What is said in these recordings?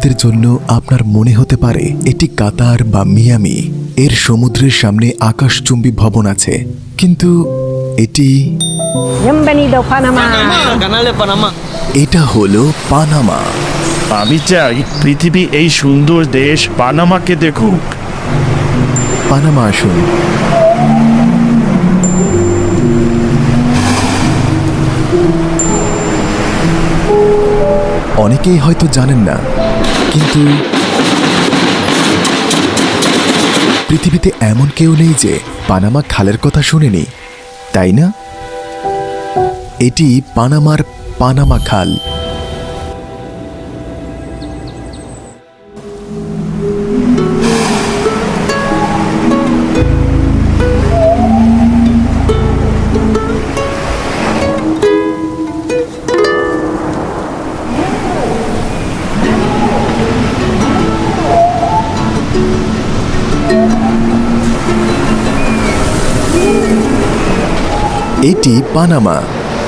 মুহূর্তের জন্য আপনার মনে হতে পারে এটি কাতার বা মিয়ামি, এর সমুদ্রের সামনে আকাশচুম্বী ভবন আছে, কিন্তু এটি Bienvenido Panamá. Canal de Panamá. এটা হলো পানামা। আমি চাই পৃথিবী এই সুন্দর দেশ পানামাকে দেখুক। পানামা আসুন। অনেকেই হয়তো জানেন না, কিন্তু পৃথিবীতে এমন কেউ নেই যে পানামা খালের কথা শুনেনি, তাই না? এটি পানামার পানামা খাল। এটি পানামা।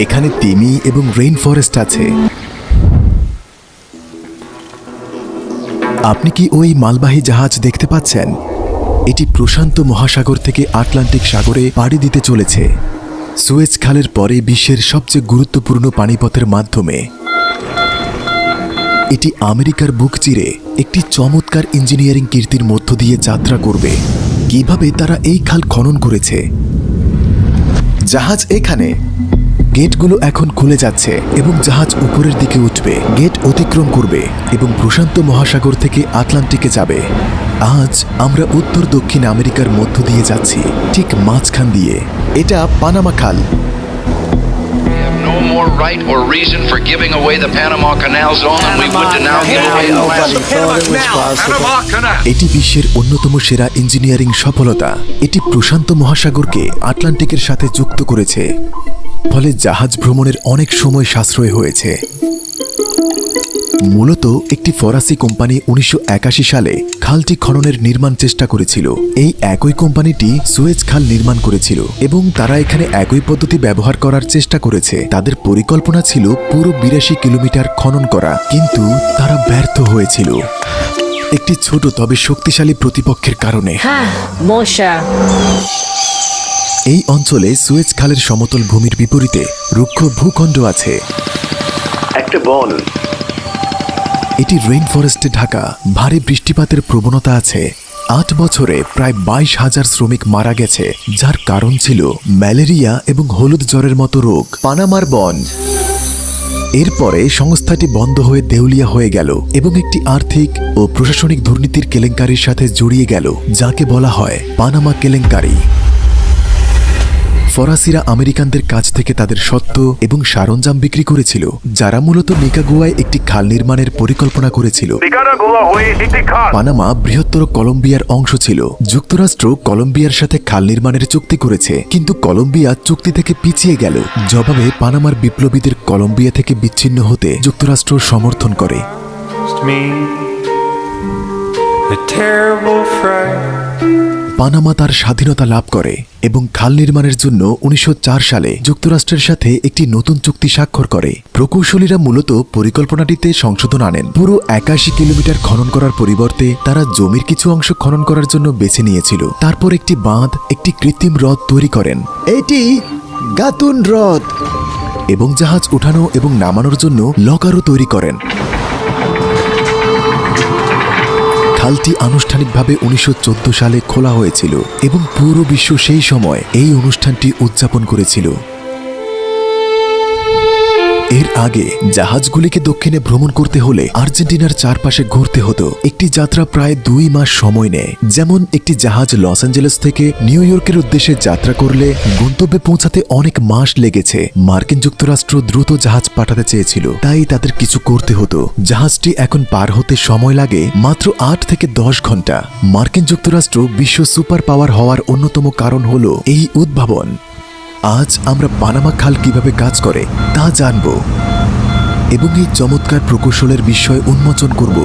এখানে তিমি এবং রেইন ফরেস্ট আছে। আপনি কি ওই মালবাহী জাহাজ দেখতে পাচ্ছেন? এটি প্রশান্ত মহাসাগর থেকে আটলান্টিক সাগরে পাড়ি দিতে চলেছে, সুয়েজ খালের পরে বিশ্বের সবচেয়ে গুরুত্বপূর্ণ পানিপথের মাধ্যমে। এটি আমেরিকার বুক চিরে একটি চমৎকার ইঞ্জিনিয়ারিং কীর্তির মধ্য দিয়ে যাত্রা করবে। কিভাবে তারা এই খাল খনন করেছে। জাহাজ এখানে, গেটগুলো এখন খুলে যাচ্ছে এবং জাহাজ উপরের দিকে উঠবে, গেট অতিক্রম করবে এবং প্রশান্ত মহাসাগর থেকে আটলান্টিকে যাবে। আজ আমরা উত্তর দক্ষিণ আমেরিকার মধ্য দিয়ে যাচ্ছি, ঠিক মাঝখান দিয়ে। এটা পানামা খাল। No more right or reason for giving away the Panama Canal Zone than we would to now give away Panama Canal. এটি বিশ্বের অন্যতম সেরা ইঞ্জিনিয়ারিং সফলতা। এটি প্রশান্ত মহাসাগরকে আটলান্টিকের সাথে যুক্ত করেছে, ফলে জাহাজ ভ্রমণের অনেক সময় সাশ্রয় হয়েছে। মূলত একটি ফরাসি কোম্পানি 1981 সালে খালটি খননের নির্মাণ চেষ্টা করেছিল। এই একই কোম্পানিটি সুয়েজ খাল নির্মাণ করেছিল এবং তারা এখানে একই পদ্ধতি ব্যবহার করার চেষ্টা করেছে। তাদের পরিকল্পনা ছিল পুরো 82 কিলোমিটার খনন করা, কিন্তু তারা ব্যর্থ হয়েছিল একটি ছোট তবে শক্তিশালী প্রতিপক্ষের কারণে। Mosha. এই অঞ্চলে সুয়েজ খালের সমতল ভূমির বিপরীতে রুক্ষ ভূখণ্ড আছে। একটা বন। এটি রেইন ফরেস্টে ঢাকা, ভারী বৃষ্টিপাতের প্রবণতা আছে। 8 বছরে প্রায় 22,000 শ্রমিক মারা গেছে, যার কারণ ছিল ম্যালেরিয়া এবং হলুদ জ্বরের মতো রোগ। পানামার বন। এরপরে সংস্থাটি বন্ধ হয়ে দেউলিয়া হয়ে গেল এবং একটি আর্থিক ও প্রশাসনিক দুর্নীতির কেলেঙ্কারির সাথে জড়িয়ে গেল, যাকে বলা হয় পানামা কেলেঙ্কারি। ফরাসিরা আমেরিকানদের কাছ থেকে তাদের সত্ত্ব এবং সরঞ্জাম বিক্রি করেছিল, যারা মূলত নিকাগুয়ায় একটি খাল নির্মাণের পরিকল্পনা করেছিল। পানামা বৃহত্তর কলম্বিয়ার অংশ ছিল। যুক্তরাষ্ট্র কলম্বিয়ার সাথে খাল নির্মাণের চুক্তি করেছে, কিন্তু কলম্বিয়া চুক্তি থেকে পিছিয়ে গেল। জবাবে পানামার বিপ্লবীদের কলম্বিয়া থেকে বিচ্ছিন্ন হতে যুক্তরাষ্ট্র সমর্থন করে। পানামা তার স্বাধীনতা লাভ করে এবং খাল নির্মাণের জন্য 1904 সালে যুক্তরাষ্ট্রের সাথে একটি নতুন চুক্তি স্বাক্ষর করে। প্রকৌশলীরা মূলত পরিকল্পনাটিতে সংশোধন আনেন। পুরো 81 কিলোমিটার খনন করার পরিবর্তে তারা জমির কিছু অংশ খনন করার জন্য বেছে নিয়েছিল। তারপর একটি বাঁধ, একটি কৃত্রিম হ্রদ তৈরি করেন। এটি গাতুন হ্রদ, এবং জাহাজ উঠানো এবং নামানোর জন্য লকারও তৈরি করেন। খালটি আনুষ্ঠানিকভাবে 1914 সালে খোলা হয়েছিল এবং পুরো বিশ্ব সেই সময় এই অনুষ্ঠানটি উদযাপন করেছিল। এর আগে জাহাজগুলিকে দক্ষিণে ভ্রমণ করতে হলে আর্জেন্টিনার চারপাশে ঘুরতে হতো। একটি যাত্রা প্রায় 2 মাস সময় নেয়। যেমন একটি জাহাজ লস অ্যাঞ্জেলেস থেকে নিউ ইয়র্কের উদ্দেশ্যে যাত্রা করলে গন্তব্যে পৌঁছাতে অনেক মাস লেগেছে। মার্কিন যুক্তরাষ্ট্র দ্রুত জাহাজ পাঠাতে চেয়েছিল, তাই তাদের কিছু করতে হতো। জাহাজটি এখন পার হতে সময় লাগে মাত্র 8 থেকে 10 ঘন্টা। মার্কিন যুক্তরাষ্ট্র বিশ্ব সুপার পাওয়ার হওয়ার অন্যতম কারণ হলো এই উদ্ভাবন। আজ আমরা পানামা খাল কিভাবে কাজ করে তা জানব এবং এই চমৎকার প্রকৌশলের বিষয় উন্মোচন করব।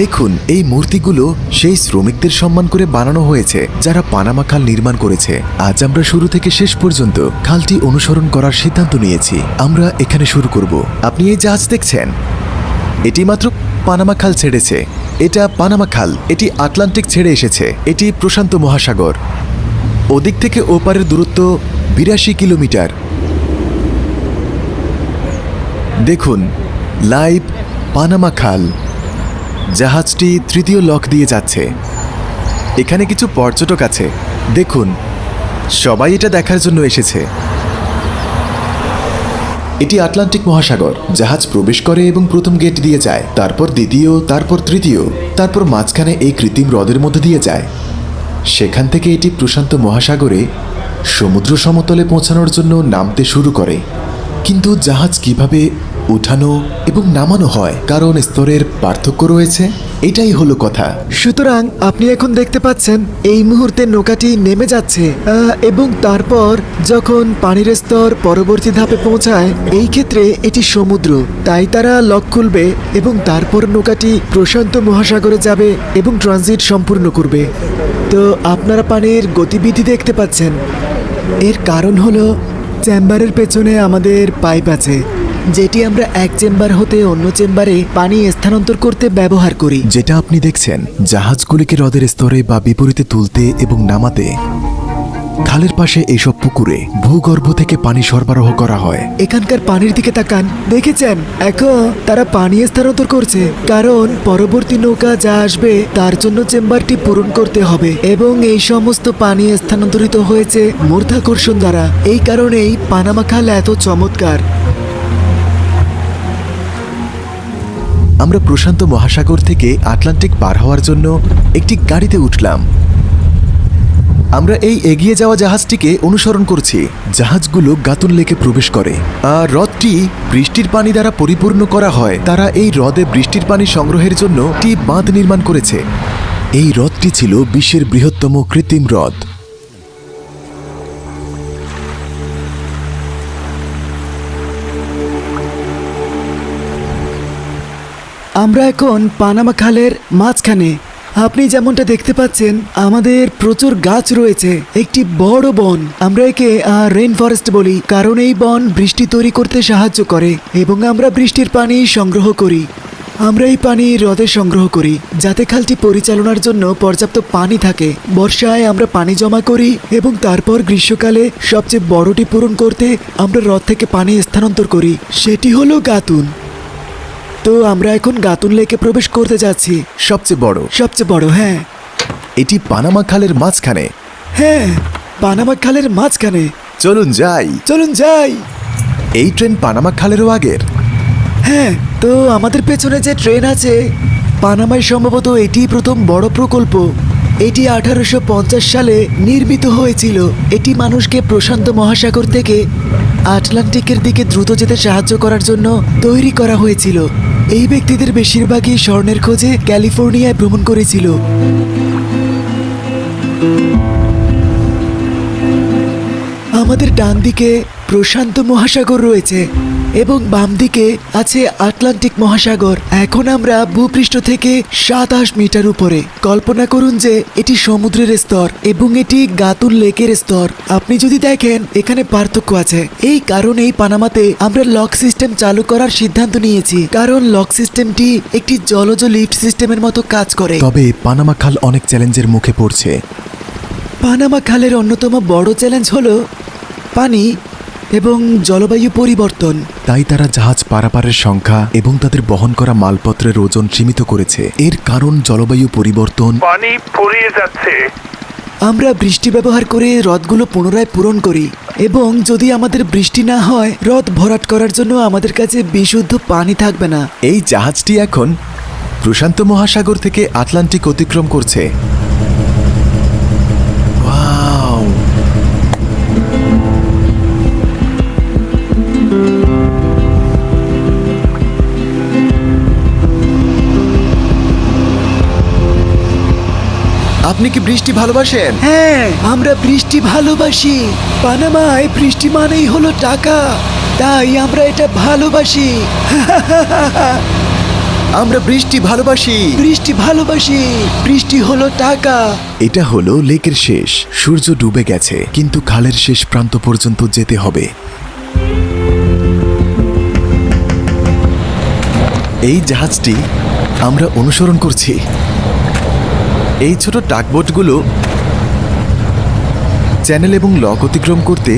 দেখুন, এই মূর্তিগুলো সেই শ্রমিকদের সম্মান করে বানানো হয়েছে যারা পানামা খাল নির্মাণ করেছে। আজ আমরা শুরু থেকে শেষ পর্যন্ত খালটি অনুসরণ করার সিদ্ধান্ত নিয়েছি। আমরা এখানে শুরু করব। আপনি এই জাহাজ দেখছেন, এটি মাত্র পানামা খাল ছেড়েছে। এটা পানামা খাল, এটি আটলান্টিক ছেড়ে এসেছে, এটি প্রশান্ত মহাসাগর। ওদিক থেকে ওপারের দূরত্ব 82 কিলোমিটার। দেখুন, লাইভ পানামা খাল। জাহাজটি তৃতীয় লক দিয়ে যাচ্ছে। এখানে কিছু পর্যটক আছে, দেখুন, সবাই এটা দেখার জন্য এসেছে। এটি আটলান্টিক মহাসাগর। জাহাজ প্রবেশ করে এবং প্রথম গেট দিয়ে যায়, তারপর দ্বিতীয়, তারপর তৃতীয়, তারপর মাঝখানে এই কৃত্রিম হ্রদের মধ্যে দিয়ে যায়। সেখান থেকে এটি প্রশান্ত মহাসাগরে সমুদ্র সমতলে পৌঁছানোর জন্য নামতে শুরু করে। কিন্তু জাহাজ কিভাবে উঠানো এবং নামানো হয়, কারণ স্তরের পার্থক্য রয়েছে, এটাই হলো কথা। সুতরাং আপনি এখন দেখতে পাচ্ছেন এই মুহূর্তে নৌকাটি নেমে যাচ্ছে এবং তারপর যখন পানির স্তর পরবর্তী ধাপে পৌঁছায়, এই ক্ষেত্রে এটি সমুদ্র, তাই তারা লক খুলবে এবং তারপর নৌকাটি প্রশান্ত মহাসাগরে যাবে এবং ট্রানজিট সম্পূর্ণ করবে। তো আপনারা পানির গতিবিধি দেখতে পাচ্ছেন। এর কারণ হলো চেম্বারের পেছনে আমাদের পাইপ আছে, যেটি আমরা এক চেম্বার হতে অন্য চেম্বারে পানি স্থানান্তর করতে ব্যবহার করি। যেটা আপনি দেখছেন, জাহাজগুলিকে হ্রদের স্তরে বা বিপরীতে তুলতে এবং নামাতে খালের পাশে এইসব পুকুরে ভূগর্ভ থেকে পানি সরবরাহ করা হয়। এখানকার পানির দিকে তাকান, দেখেছেন এখন তারা পানি স্থানান্তর করছে, কারণ পরবর্তী নৌকা যা আসবে তার জন্য চেম্বারটি পূরণ করতে হবে এবং এই সমস্ত পানি স্থানান্তরিত হয়েছে মূর্ধাকর্ষণ দ্বারা। এই কারণেই পানামা খাল এত চমৎকার। আমরা প্রশান্ত মহাসাগর থেকে আটলান্টিক পার হওয়ার জন্য একটি গাড়িতে উঠলাম। আমরা এই এগিয়ে যাওয়া জাহাজটিকে অনুসরণ করছি। জাহাজগুলো গাতুন লেকে প্রবেশ করে, আর হ্রদটি বৃষ্টির পানি দ্বারা পরিপূর্ণ করা হয়। তারা এই হ্রদে বৃষ্টির পানি সংগ্রহের জন্য একটি বাঁধ নির্মাণ করেছে। এই হ্রদটি ছিল বিশ্বের বৃহত্তম কৃত্রিম হ্রদ। আমরা এখন পানামা খালের মাঝখানে। আপনি যেমনটা দেখতে পাচ্ছেন, আমাদের প্রচুর গাছ রয়েছে, একটি বড় বন। আমরা একে রেইন ফরেস্ট বলি, কারণ এই বন বৃষ্টি তৈরি করতে সাহায্য করে এবং আমরা বৃষ্টির পানি সংগ্রহ করি। আমরা এই পানি হ্রদে সংগ্রহ করি যাতে খালটি পরিচালনার জন্য পর্যাপ্ত পানি থাকে। বর্ষায় আমরা পানি জমা করি এবং তারপর গ্রীষ্মকালে সবচেয়ে বড়টি পূরণ করতে আমরা হ্রদ থেকে পানি স্থানান্তর করি, সেটি হলো গাতুন। তো আমরা এখন গাতুন লেকে প্রবেশ করতে যাচ্ছি। সবচেয়ে বড়, হ্যাঁ। এটি পানামা খালের মাঝখানে। হ্যাঁ, পানামা খালের মাঝখানে। চলুন যাই। এই ট্রেন পানামা খালেরও আগের। হ্যাঁ, তো আমাদের পেছনে যে ট্রেন আছে, পানামায় সম্ভবত এটি প্রথম বড় প্রকল্প। এটি 1850 সালে নির্মিত হয়েছিল। এটি মানুষকে প্রশান্ত মহাসাগর থেকে আটলান্টিকের দিকে দ্রুত যেতে সাহায্য করার জন্য তৈরি করা হয়েছিল। এই ব্যক্তিদের বেশিরভাগই স্বর্ণের খোঁজে ক্যালিফোর্নিয়ায় ভ্রমণ করেছিল। আমাদের ডান দিকে প্রশান্ত মহাসাগর রয়েছে এবং বাম দিকে আছে আটলান্টিক মহাসাগর। এখন আমরা ভূপৃষ্ঠ থেকে 27 মিটার উপরে। কল্পনা করুন যে এটি সমুদ্রের স্তর এবং এটি গাতুন লেকের স্তর। আপনি যদি দেখেন, এখানে পার্থক্য আছে। এই কারণেই পানামাতে আমরা লক সিস্টেম চালু করার সিদ্ধান্ত নিয়েছি, কারণ লক সিস্টেমটি একটি জলজ লিফট সিস্টেমের মতো কাজ করে। তবে পানামা খাল অনেক চ্যালেঞ্জের মুখে পড়ছে। পানামা খালের অন্যতম বড় চ্যালেঞ্জ হলো পানি এবং জলবায়ু পরিবর্তন। তাই তারা জাহাজ পারাপারের সংখ্যা এবং তাদের বহন করা মালপত্রের ওজন সীমিত করেছে। এর কারণ জলবায়ু পরিবর্তন। পানি ফুরিয়ে যাচ্ছে। আমরা বৃষ্টি ব্যবহার করে হ্রদগুলো পুনরায় পূরণ করি এবং যদি আমাদের বৃষ্টি না হয়, হ্রদ ভরাট করার জন্য আমাদের কাছে বিশুদ্ধ পানি থাকবে না। এই জাহাজটি এখন প্রশান্ত মহাসাগর থেকে আটলান্টিক অতিক্রম করছে। ওয়াও! আপনি কি বৃষ্টি ভালোবাসেন? হ্যাঁ, আমরা বৃষ্টি ভালোবাসি। পানামায় বৃষ্টি মানেই হলো টাকা, তাই আমরা এটা ভালোবাসি। আমরা বৃষ্টি ভালোবাসি, বৃষ্টি ভালোবাসি, বৃষ্টি হলো টাকা। এটা হলো লেকের শেষ। সূর্য ডুবে গেছে, কিন্তু খালের শেষ প্রান্ত পর্যন্ত যেতে হবে। এই জাহাজটি আমরা অনুসরণ করছি। এই ছোট টাগবোটগুলো চ্যানেল এবং লক অতিক্রম করতে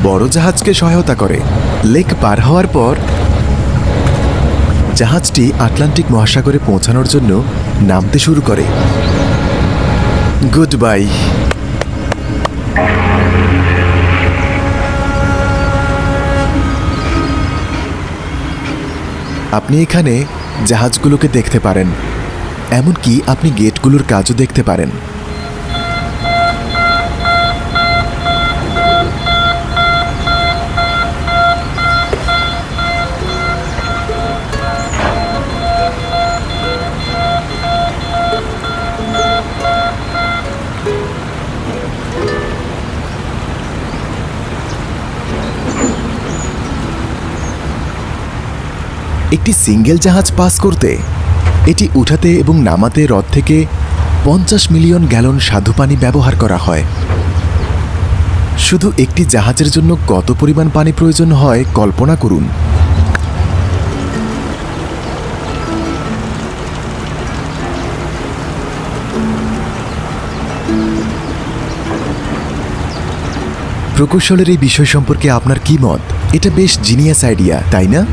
বড় জাহাজকে সহায়তা করে। লেক পার হওয়ার পর জাহাজটি আটলান্টিক মহাসাগরে পৌঁছানোর জন্য নামতে শুরু করে। Good bye. আপনি এখানে জাহাজগুলোকে দেখতে পারেন, এমনকি আপনি গেটগুলোর কাজও দেখতে পারেন। একটি সিঙ্গেল জাহাজ পাস করতে এটি উঠাতে এবং নামাতে হ্রদ থেকে 50 মিলিয়ন গ্যালন স্বাদু পানি ব্যবহার করা হয়। শুধু একটি জাহাজের জন্য কত পরিমাণ পানি প্রয়োজন হয় কল্পনা করুন। প্রকৌশলের এই বিষয় সম্পর্কে আপনার কি মত? এটা বেশ জিনিয়াস আইডিয়া, তাই না?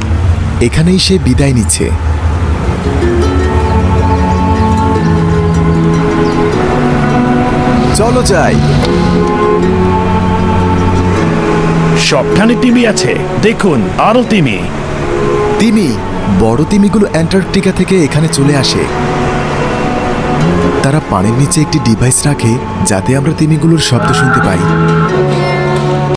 এখানেই সে বিদায় নিচ্ছে। চলো যাই। সবখানে তিমি আছে, দেখুন আরো তিমি। তিমি, বড় তিমিগুলো অ্যান্টার্কটিকা থেকে এখানে চলে আসে। তারা পানির নিচে একটি ডিভাইস রাখে যাতে আমরা তিমিগুলোর শব্দ শুনতে পাই।